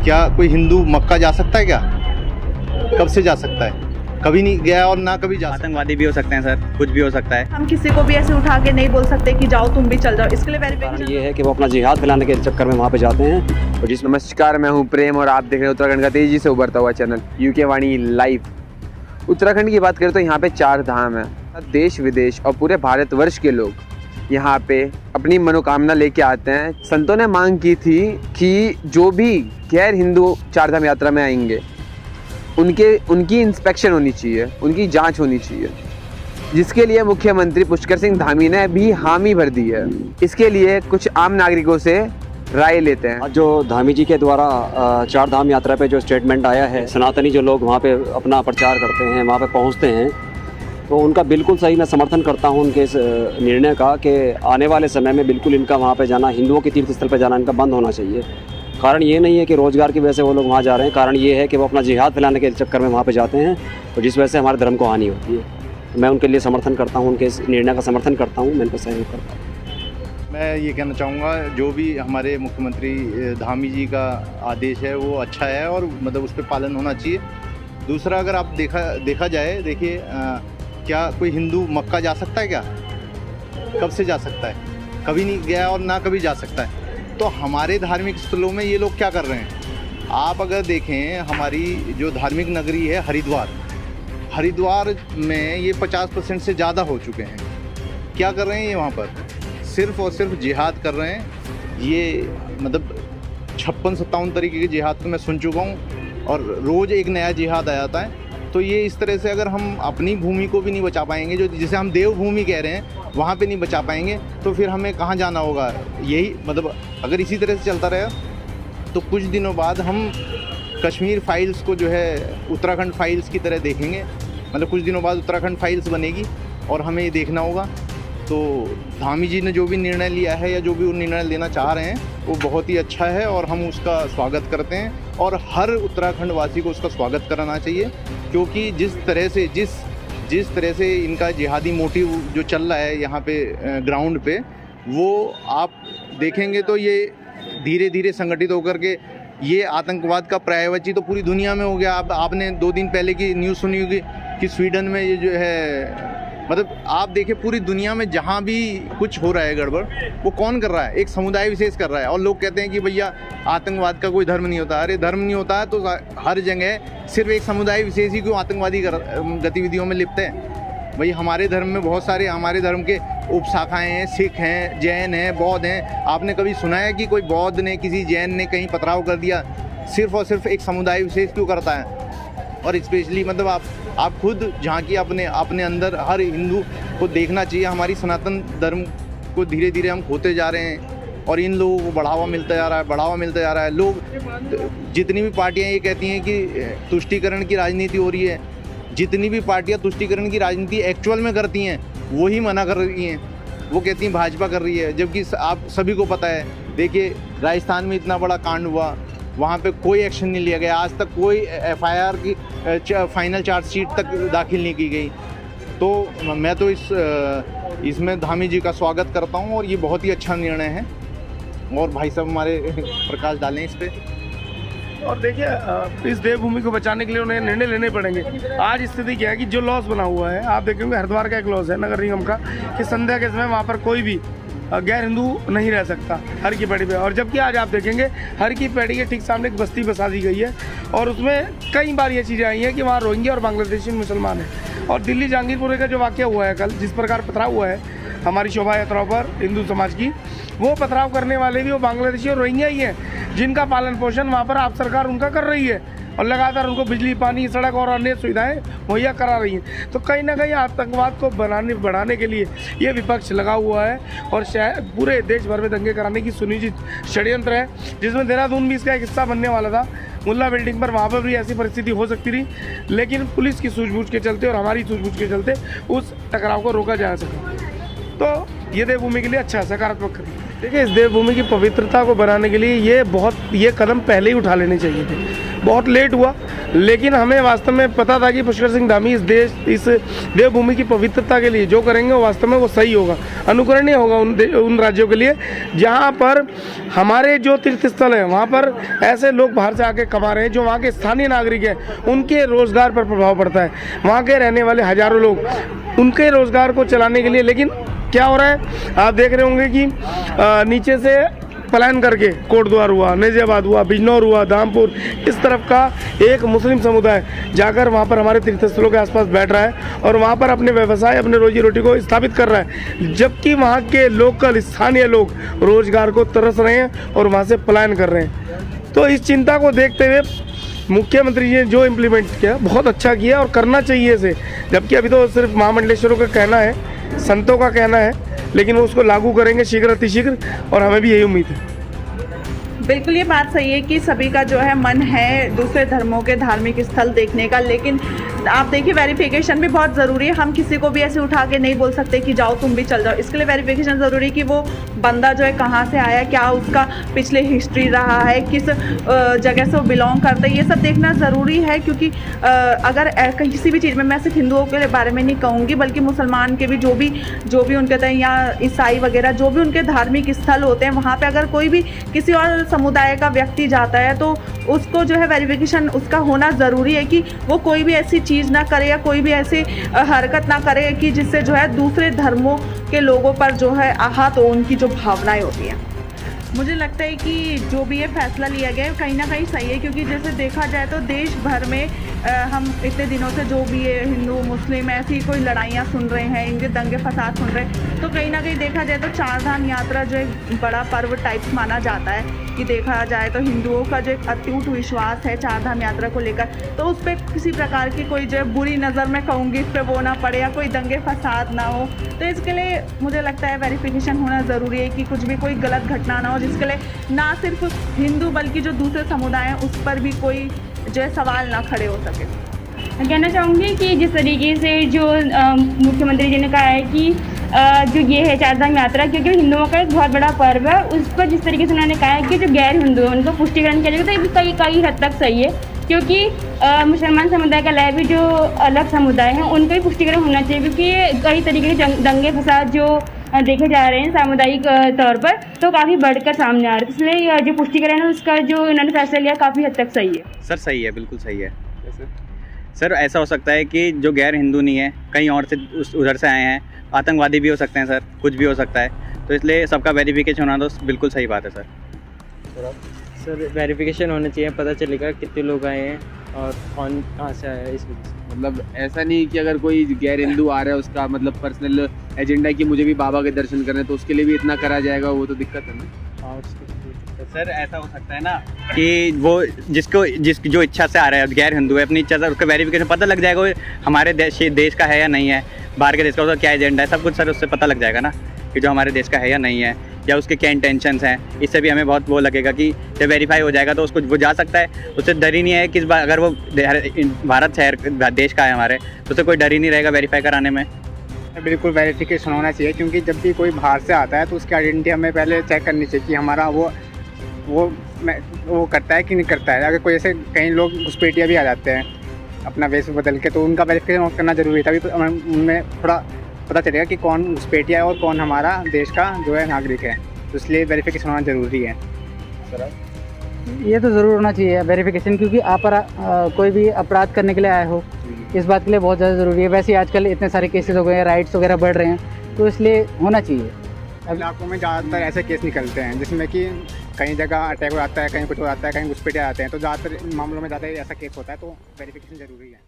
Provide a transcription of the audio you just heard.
क्या कोई हिंदू मक्का जा सकता है क्या? कब से जा सकता है? कभी नहीं गया और ना कभी जा सकता। आतंकवादी भी हो सकते हैं सर, कुछ भी हो सकता है। हम किसी को भी ऐसे उठा के नहीं बोल सकते कि जाओ तुम भी चल जाओ, इसके लिए कारण वेरिफिकेशन ये है कि वो अपना जिहाद फैलाने के चक्कर में वहाँ पे जाते हैं। और नमस्कार, मैं हूं प्रेम और आप देख रहे हैं उत्तराखंड का तेजी से उभरता हुआ चैनल यूके वाणी लाइव। उत्तराखंड की बात करें तो यहाँ पे 4 धाम है। देश विदेश और पूरे भारतवर्ष के लोग यहाँ पे अपनी मनोकामना लेके आते हैं। संतों ने मांग की थी कि जो भी गैर हिंदू 4 धाम यात्रा में आएंगे उनकी इंस्पेक्शन होनी चाहिए, उनकी जांच होनी चाहिए, जिसके लिए मुख्यमंत्री पुष्कर सिंह धामी ने भी हामी भर दी है। इसके लिए कुछ आम नागरिकों से राय लेते हैं। जो धामी जी के द्वारा 4 धाम यात्रा पे जो स्टेटमेंट आया है, सनातनी जो लोग वहाँ पे अपना प्रचार करते हैं, वहाँ पे पहुँचते हैं, तो उनका बिल्कुल सही मैं समर्थन करता हूँ उनके इस निर्णय का कि आने वाले समय में बिल्कुल इनका वहाँ पे जाना, हिंदुओं के तीर्थ स्थल पर जाना इनका बंद होना चाहिए। कारण ये नहीं है कि रोज़गार की वजह से वो लोग वहाँ जा रहे हैं, कारण ये है कि वो अपना जिहाद फैलाने के चक्कर में वहाँ पे जाते हैं और जिस वजह से हमारे धर्म को हानि होती है। मैं उनके लिए समर्थन करता हूँ, उनके इस निर्णय का समर्थन करता हूँ, मैं इनको सहयोग करता हूँ। मैं ये कहना चाहूँगा जो भी हमारे मुख्यमंत्री धामी जी का आदेश है वो अच्छा है और मतलब उस पर पालन होना चाहिए। दूसरा, अगर आप देखा जाए, देखिए क्या कोई हिंदू मक्का जा सकता है क्या? कब से जा सकता है? कभी नहीं गया और ना कभी जा सकता है। तो हमारे धार्मिक स्थलों में ये लोग क्या कर रहे हैं? आप अगर देखें, हमारी जो धार्मिक नगरी है हरिद्वार में ये 50% से ज़्यादा हो चुके हैं। क्या कर रहे हैं ये वहाँ पर? सिर्फ़ और सिर्फ जिहाद कर रहे हैं। ये मतलब 56-57 तरीके के जिहाद तो मैं सुन चुका हूँ और रोज़ एक नया जिहाद आ जाता है। तो ये इस तरह से अगर हम अपनी भूमि को भी नहीं बचा पाएंगे, जो जिसे हम देवभूमि कह रहे हैं, वहाँ पे नहीं बचा पाएंगे, तो फिर हमें कहाँ जाना होगा? यही मतलब अगर इसी तरह से चलता रहा तो कुछ दिनों बाद हम कश्मीर फाइल्स को जो है उत्तराखंड फाइल्स की तरह देखेंगे। मतलब कुछ दिनों बाद उत्तराखंड फाइल्स बनेगी और हमें ये देखना होगा। तो धामी जी ने जो भी निर्णय लिया है या जो भी वो निर्णय लेना चाह रहे हैं वो बहुत ही अच्छा है और हम उसका स्वागत करते हैं और हर उत्तराखंड वासी को उसका स्वागत करना चाहिए, क्योंकि जिस तरह से इनका जिहादी मोटिव जो चल रहा है यहाँ पे ग्राउंड पे, वो आप देखेंगे तो ये धीरे धीरे संगठित होकर के ये आतंकवाद का पर्यायवाची तो पूरी दुनिया में हो गया। आपने 2 दिन पहले की न्यूज़ सुनी होगी कि स्वीडन में ये जो है, मतलब आप देखें पूरी दुनिया में जहाँ भी कुछ हो रहा है गड़बड़, वो कौन कर रहा है? एक समुदाय विशेष कर रहा है। और लोग कहते हैं कि भैया आतंकवाद का कोई धर्म नहीं होता। अरे धर्म नहीं होता है तो हर जगह सिर्फ एक समुदाय विशेष ही क्यों आतंकवादी गतिविधियों में लिप्त है? भाई हमारे धर्म में बहुत सारे हमारे धर्म के उपशाखाएँ हैं, सिख हैं, जैन हैं, बौद्ध हैं। आपने कभी सुना है कि कोई बौद्ध ने, किसी जैन ने कहीं पथराव कर दिया? सिर्फ और सिर्फ एक समुदाय विशेष क्यों करता है? और स्पेशली मतलब आप खुद झांकी अपने अंदर, हर हिंदू को देखना चाहिए। हमारी सनातन धर्म को धीरे धीरे हम खोते जा रहे हैं और इन लोगों को बढ़ावा मिलता जा रहा है। लोग, जितनी भी पार्टियां ये कहती हैं कि तुष्टीकरण की राजनीति हो रही है, जितनी भी पार्टियां तुष्टीकरण की राजनीति एक्चुअल में करती हैं वही मना कर रही हैं। वो कहती हैं भाजपा कर रही है, जबकि आप सभी को पता है। देखिए राजस्थान में इतना बड़ा कांड हुआ, वहाँ पे कोई एक्शन नहीं लिया गया। आज तक कोई FIR की फाइनल चार्जशीट तक दाखिल नहीं की गई। तो मैं तो इसमें धामी जी का स्वागत करता हूँ और ये बहुत ही अच्छा निर्णय है। और भाई साहब हमारे प्रकाश डालें इस पर। और देखिए इस देवभूमि को बचाने के लिए उन्हें निर्णय लेने पड़ेंगे। आज स्थिति क्या है कि जो लॉस बना हुआ है, आप देखेंगे हरिद्वार का एक लॉस है नगर निगम का कि संध्या के समय वहाँ पर कोई भी गैर हिंदू नहीं रह सकता हर की पैड़ी पे। और जबकि आज आप देखेंगे हर की पैड़ी के ठीक सामने एक बस्ती बसा दी गई है और उसमें कई बार ये चीज़ें आई हैं कि वहाँ रोहिंग्या और बांग्लादेशी मुसलमान हैं। और दिल्ली जहांगीरपुर का जो वाक़या हुआ है कल, जिस प्रकार पथराव हुआ है हमारी शोभा यात्राओं पर हिंदू समाज की, वो पथराव करने वाले भी वो बांग्लादेशी और रोहिंग्या ही हैं, जिनका पालन पोषण वहाँ पर आप सरकार उनका कर रही है और लगातार उनको बिजली, पानी, सड़क और अन्य सुविधाएं मुहैया करा रही हैं। तो कहीं ना कहीं आतंकवाद को बढ़ाने के लिए ये विपक्ष लगा हुआ है और पूरे देश भर में दंगे कराने की सुनिश्चित षड्यंत्र है, जिसमें देहरादून भी इसका एक हिस्सा बनने वाला था। मुल्ला बिल्डिंग पर वहाँ पर भी ऐसी परिस्थिति हो सकती थी, लेकिन पुलिस की सूझबूझ के चलते और हमारी सूझबूझ के चलते उस टकराव को रोका जा सका। तो ये देवभूमि के लिए अच्छा सकारात्मक कदम। देखिए इस देवभूमि की पवित्रता को बनाने के लिए ये कदम पहले ही उठा लेने चाहिए थे। बहुत लेट हुआ लेकिन हमें वास्तव में पता था कि पुष्कर सिंह धामी इस देवभूमि की पवित्रता के लिए जो करेंगे वो वास्तव में वो सही होगा, अनुकरणीय होगा उन राज्यों के लिए जहाँ पर हमारे जो तीर्थ स्थल हैं वहाँ पर ऐसे लोग बाहर से आके कमा रहे हैं, जो वहाँ के स्थानीय नागरिक हैं उनके रोजगार पर प्रभाव पड़ता है, वहाँ के रहने वाले हजारों लोग उनके रोजगार को चलाने के लिए। लेकिन क्या हो रहा है, आप देख रहे होंगे कि नीचे से पलायन करके कोटद्वार हुआ, नेजियाबाद हुआ, बिजनौर हुआ, धामपुर, इस तरफ का एक मुस्लिम समुदाय जाकर वहाँ पर हमारे तीर्थस्थलों के आसपास बैठ रहा है और वहाँ पर अपने व्यवसाय, अपने रोजी रोटी को स्थापित कर रहा है, जबकि वहाँ के लोकल स्थानीय लोग रोजगार को तरस रहे हैं और वहाँ से पलायन कर रहे हैं। तो इस चिंता को देखते हुए मुख्यमंत्री जी ने जो इम्प्लीमेंट किया बहुत अच्छा किया और करना चाहिए इसे, जबकि अभी तो सिर्फ महामंडलेश्वरों का कहना है, संतों का कहना है, लेकिन वो उसको लागू करेंगे शीघ्र अतिशीघ्र और हमें भी यही उम्मीद है। बिल्कुल ये बात सही है कि सभी का जो है मन है दूसरे धर्मों के धार्मिक स्थल देखने का, लेकिन आप देखिए वेरिफिकेशन भी बहुत ज़रूरी है। हम किसी को भी ऐसे उठा के नहीं बोल सकते कि जाओ तुम भी चल जाओ। इसके लिए वेरिफिकेशन ज़रूरी है कि वो बंदा जो है कहाँ से आया, क्या उसका पिछले हिस्ट्री रहा है, किस जगह से वो बिलोंग करता है, ये सब देखना ज़रूरी है। क्योंकि अगर किसी भी चीज़ में, मैं सिर्फ हिंदुओं के बारे में नहीं कहूँगी बल्कि मुसलमान के भी जो भी उनके तय या ईसाई वगैरह जो भी उनके धार्मिक स्थल होते हैं, वहाँ पर अगर कोई भी किसी और समुदाय का व्यक्ति जाता है तो उसको जो है वेरिफिकेशन उसका होना ज़रूरी है कि वो कोई भी ऐसी चीज़ ना करे या कोई भी ऐसी हरकत ना करे कि जिससे जो है दूसरे धर्मों के लोगों पर जो है आहत हो उनकी जो भावनाएं होती हैं। मुझे लगता है कि जो भी ये फैसला लिया गया है कहीं ना कहीं सही है, क्योंकि जैसे देखा जाए तो देश भर में हम इतने दिनों से जो भी है हिंदू मुस्लिम ऐसी कोई लड़ाइयाँ सुन रहे हैं, इनके दंगे फसाद सुन रहे हैं, तो कहीं ना कहीं देखा जाए तो चार धाम यात्रा जो एक बड़ा पर्व टाइप्स माना जाता है कि देखा जाए तो हिंदुओं का जो एक अटूट विश्वास है चार धाम यात्रा को लेकर, तो उस पर किसी प्रकार की कोई जो बुरी नज़र मैं कहूँगी इस पर वो ना पड़े या कोई दंगे फसाद ना हो। तो इसके लिए मुझे लगता है वेरिफिकेशन होना ज़रूरी है कि कुछ भी कोई गलत घटना ना हो जिसके लिए ना सिर्फ हिंदू बल्कि जो दूसरे समुदाय हैं उस पर भी कोई जो है सवाल ना खड़े हो सके। मैं कहना चाहूँगी कि जिस तरीके से जो मुख्यमंत्री जी ने कहा है कि जो ये है चार धाम यात्रा, क्योंकि हिंदुओं का एक बहुत बड़ा पर्व है, उस पर जिस तरीके से उन्होंने कहा है कि जो गैर हिंदू है उनको पुष्टिकरण किया जाएगा, तो ये कई हद तक सही है। क्योंकि मुसलमान समुदाय के अलावा भी जो अलग समुदाय हैं उनका भी पुष्टिकरण होना चाहिए, क्योंकि कई तरीके के दंगे फसाद जो देखे जा रहे हैं सामुदायिक तौर पर तो काफ़ी बढ़कर सामने आ रहे हैं। इसलिए जो पुष्टिकरण है उसका जो उन्होंने फैसला लिया काफ़ी हद तक सही है। सर सही है, बिल्कुल सही है। सर ऐसा हो सकता है कि जो गैर हिंदू नहीं है, कहीं और से उधर से आए हैं, आतंकवादी भी हो सकते हैं सर, कुछ भी हो सकता है, तो इसलिए सबका वेरिफिकेशन होना तो बिल्कुल सही बात है सर। सर वेरिफिकेशन होना चाहिए, पता चलेगा कितने लोग आए हैं और कौन कहाँ से आया है। इस वजह से मतलब ऐसा नहीं कि अगर कोई गैर हिंदू आ रहा है उसका मतलब पर्सनल एजेंडा कि मुझे भी बाबा के दर्शन करने, तो उसके लिए भी इतना करा जाएगा, वो तो दिक्कत है ना। हाँ सर ऐसा हो सकता है ना कि वो जिसकी जो इच्छा से आ रहा है गैर हिंदू है, अपनी इच्छा से उसका वेरिफिकेशन पता लग जाएगा वो हमारे देश का है या नहीं है, बाहर के देश का उसका क्या एजेंडा है, सब कुछ सर उससे पता लग जाएगा ना कि जो हमारे देश का है या नहीं है, या उसके क्या इंटेंशंस हैं। इससे भी हमें बहुत वो लगेगा कि जब वेरीफाई हो जाएगा तो उसको वो जा सकता है, उससे डर ही नहीं है कि अगर वो भारत शहर देश का है हमारे, तो उससे कोई डर ही नहीं रहेगा वेरीफाई कराने में। बिल्कुल वेरिफिकेशन होना चाहिए, क्योंकि जब भी कोई बाहर से आता है तो उसकी आइडेंटिटी हमें पहले चेक करनी चाहिए कि हमारा वो करता है कि नहीं करता है। अगर कोई ऐसे कई लोग घुसपैठिया भी आ जाते हैं अपना वेश बदल के, तो उनका वेरिफिकेशन करना जरूरी है, तभी तो उनमें थोड़ा पता चलेगा कि कौन घुसपैठिया है और कौन हमारा देश का जो है नागरिक है, तो इसलिए वेरिफिकेशन होना ज़रूरी है। ये तो ज़रूर होना चाहिए वेरिफिकेशन, क्योंकि आप कोई भी अपराध करने के लिए आए हो, इस बात के लिए बहुत ज़्यादा ज़रूरी है। वैसे ही आजकल इतने सारे केसेस हो गए हैं, राइट्स वगैरह बढ़ रहे हैं, तो इसलिए होना चाहिए। इलाकों में ज़्यादातर ऐसे केस निकलते हैं जिसमें कि कहीं जगह अटैक हो जाता है, कहीं कुछ हो जाता है, कहीं घुसपैठिया आते हैं, तो ज़्यादातर मामलों में ज़्यादा ऐसा केस होता है, तो वेरिफिकेशन ज़रूरी है।